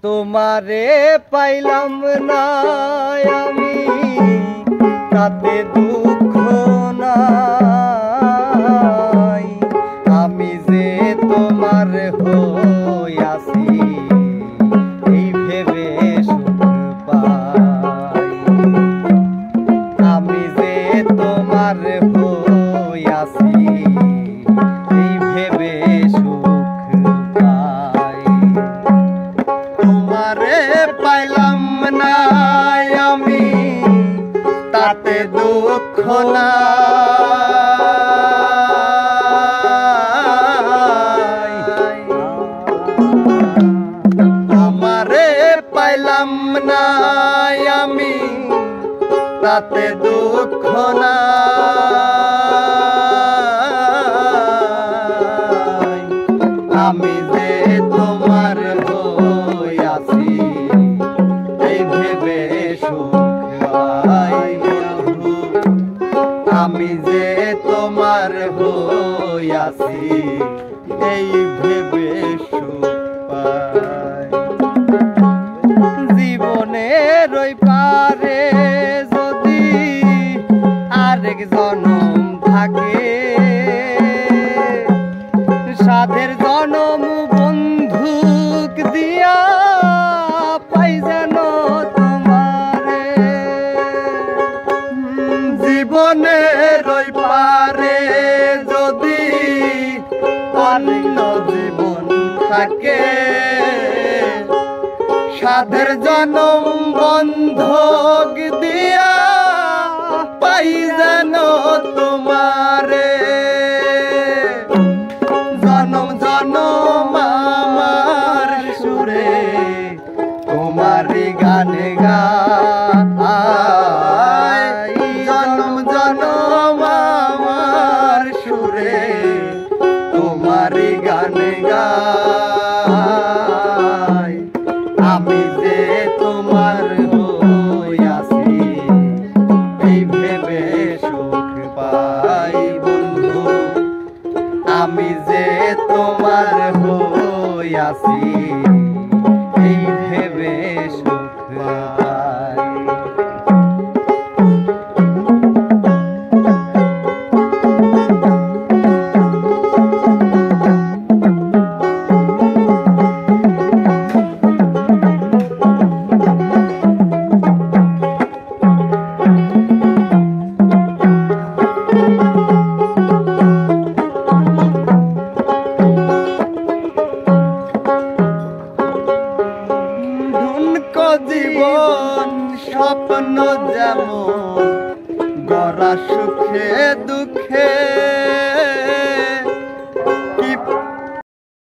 তোমারে পাইলাম না আমি তাতে দুঃখ নাই, আমি যে তোমার হইয়াছি এই ভেবে সুখ পাই। আমি যে তোমার হইয়াছি এই ভেবে সুখ পাই। তোমারে পাইলাম না আমি তাতে দুঃখ নাই, তোমারে পাইলাম না আমি তাতে দুঃখ নাই, আমি যে তোমার হইয়াছি এই ভেবে সুখ পাই। আমি যে তোমার হইয়াছি এই ভেবে সুখ পাই। জীবনের ওই পারে যদি আরেক জনম থাকে, সাধের জনম বন্ধুক দিয়া পাই যেন তোমারে। জীবনের ওই পারে যদি অন্য জীবন থাকে, সাধের জনম বন্ধক দিয়া পাই যেন তোমারে। জনম জনম আমার সুরে তোমারি গানে গাই, জনম জনম আমার সুরে তোমারি গানে গাই। আমি যে তোমার হইয়াছি এই ভেবে সুখ পাই বন্ধু, আমি যে তোমার হইয়াছি এই ভেবে সুখ পাই। জীবন স্বপ্ন যেমন গড়া সুখে দুঃখে,